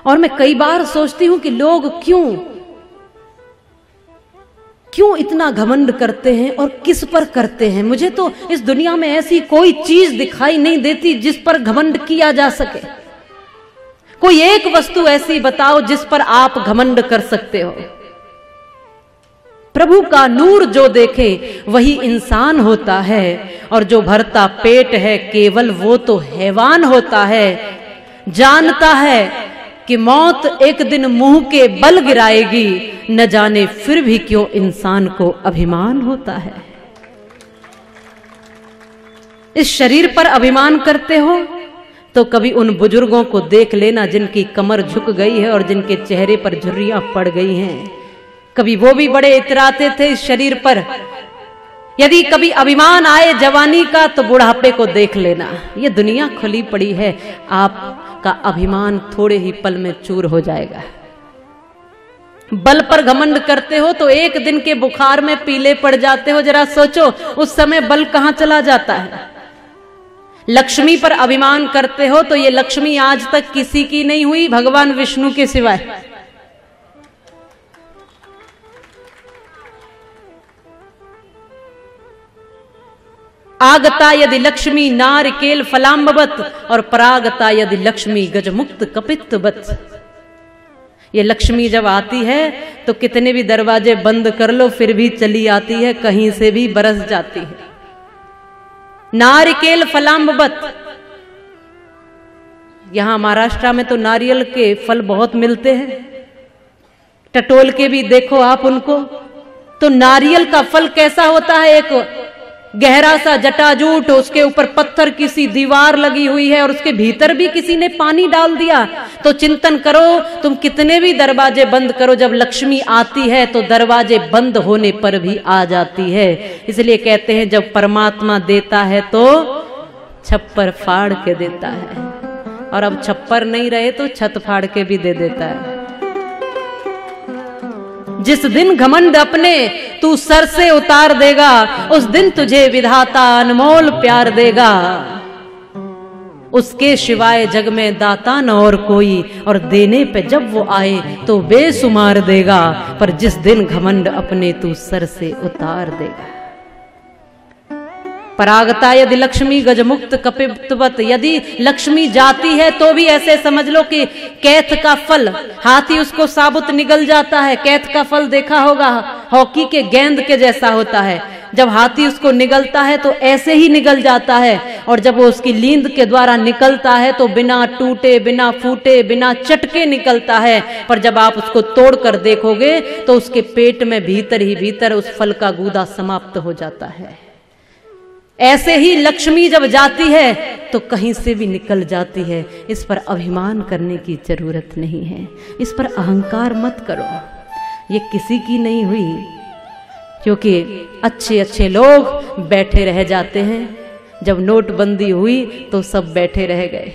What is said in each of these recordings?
और मैं कई बार सोचती हूं कि लोग क्यों इतना घमंड करते हैं और किस पर करते हैं। मुझे तो इस दुनिया में ऐसी कोई चीज दिखाई नहीं देती जिस पर घमंड किया जा सके। कोई एक वस्तु ऐसी बताओ जिस पर आप घमंड कर सकते हो। प्रभु का नूर जो देखे वही इंसान होता है, और जो भरता पेट है केवल वो तो हैवान होता है। जानता है कि मौत एक दिन मुंह के बल गिराएगी, न जाने फिर भी क्यों इंसान को अभिमान होता है। इस शरीर पर अभिमान करते हो तो कभी उन बुजुर्गों को देख लेना जिनकी कमर झुक गई है और जिनके चेहरे पर झुर्रियां पड़ गई हैं। कभी वो भी बड़े इतराते थे इस शरीर पर। यदि कभी अभिमान आए जवानी का तो बुढ़ापे को देख लेना। ये दुनिया खुली पड़ी है, आपका अभिमान थोड़े ही पल में चूर हो जाएगा। बल पर घमंड करते हो तो एक दिन के बुखार में पीले पड़ जाते हो। जरा सोचो उस समय बल कहां चला जाता है। लक्ष्मी पर अभिमान करते हो तो ये लक्ष्मी आज तक किसी की नहीं हुई भगवान विष्णु के सिवाय। आगता यदि लक्ष्मी नारिकेल फलाम्बवत और परागता यदि लक्ष्मी गजमुक्त कपित्तवत। ये लक्ष्मी जब आती है तो कितने भी दरवाजे बंद कर लो फिर भी चली आती है, कहीं से भी बरस जाती है। नारिकेल फलाम्बवत। यहां महाराष्ट्र में तो नारियल के फल बहुत मिलते हैं, टटोल के भी देखो आप उनको। तो नारियल का फल कैसा होता है, एक गहरा सा जटाजूट, उसके ऊपर पत्थर किसी दीवार लगी हुई है और उसके भीतर भी किसी ने पानी डाल दिया। तो चिंतन करो, तुम कितने भी दरवाजे बंद करो, जब लक्ष्मी आती है तो दरवाजे बंद होने पर भी आ जाती है। इसलिए कहते हैं जब परमात्मा देता है तो छप्पर फाड़ के देता है, और अब छप्पर नहीं रहे तो छत फाड़ के भी दे देता है। जिस दिन घमंड अपने तू सर से उतार देगा, उस दिन तुझे विधाता अनमोल प्यार देगा। उसके सिवाय जग में दाता न और कोई, और देने पे जब वो आए तो बेसुमार देगा। पर जिस दिन घमंड अपने तू सर से उतार देगा। परागता यदि लक्ष्मी गजमुक्त कपित्तवत। यदि लक्ष्मी जाती है तो भी ऐसे समझ लो कि कैथ का फल, हाथी उसको साबुत निगल जाता है। कैथ का फल देखा होगा, हॉकी के गेंद के जैसा होता है। जब हाथी उसको निगलता है तो ऐसे ही निगल जाता है, और जब वो उसकी लींद के द्वारा निकलता है तो बिना टूटे, बिना फूटे, बिना चटके निकलता है। पर जब आप उसको तोड़कर देखोगे तो उसके पेट में भीतर ही भीतर उस फल का गूदा समाप्त हो जाता है। ऐसे ही लक्ष्मी जब जाती है तो कहीं से भी निकल जाती है। इस पर अभिमान करने की जरूरत नहीं है, इस पर अहंकार मत करो। ये किसी की नहीं हुई, क्योंकि अच्छे अच्छे लोग बैठे रह जाते हैं। जब नोटबंदी हुई तो सब बैठे रह गए।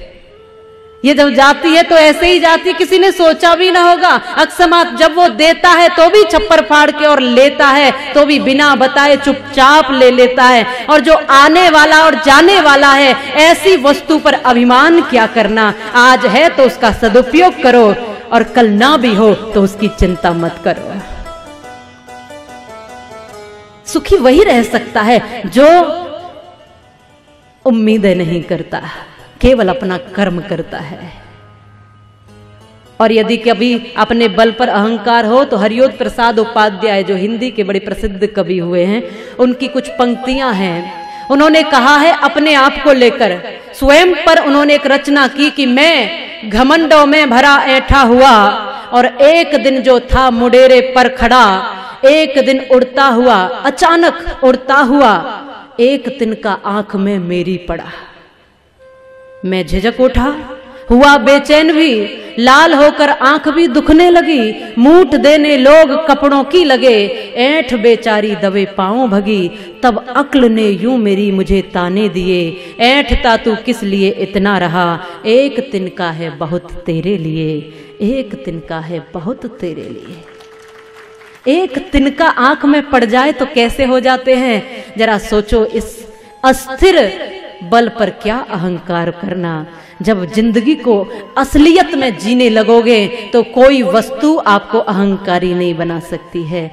ये जब जाती है तो ऐसे ही जाती, किसी ने सोचा भी ना होगा। अकस्मात जब वो देता है तो भी छप्पर फाड़ के, और लेता है तो भी बिना बताए चुपचाप ले लेता है। और जो आने वाला और जाने वाला है, ऐसी वस्तु पर अभिमान क्या करना। आज है तो उसका सदुपयोग करो, और कल ना भी हो तो उसकी चिंता मत करो। सुखी वही रह सकता है जो उम्मीदें नहीं करता, केवल अपना कर्म करता है। और यदि कभी अपने बल पर अहंकार हो तो हरियोद प्रसाद उपाध्याय, जो हिंदी के बड़े प्रसिद्ध कवि हुए हैं, उनकी कुछ पंक्तियां हैं। उन्होंने कहा है अपने आप को लेकर, स्वयं पर उन्होंने एक रचना की कि मैं घमंडों में भरा ऐठा हुआ, और एक दिन जो था मुडेरे पर खड़ा, एक दिन उड़ता हुआ, अचानक उड़ता हुआ, एक तिनका आंख में मेरी पड़ा। मैं झिझक उठा, हुआ बेचैन भी, लाल होकर आंख भी दुखने लगी। मूठ देने लोग कपड़ों की लगे, ऐंठ बेचारी दबे पांव भगी। तब अक्ल ने यूं मेरी मुझे ताने दिए, ऐंठता तू किस लिए इतना रहा, एक तिनका है बहुत तेरे लिए, एक तिनका है बहुत तेरे लिए। एक तिनका आंख में पड़ जाए तो कैसे हो जाते हैं, जरा सोचो। इस अस्थिर बल पर क्या अहंकार करना। जब जिंदगी को असलियत में जीने लगोगे तो कोई वस्तु आपको अहंकारी नहीं बना सकती है।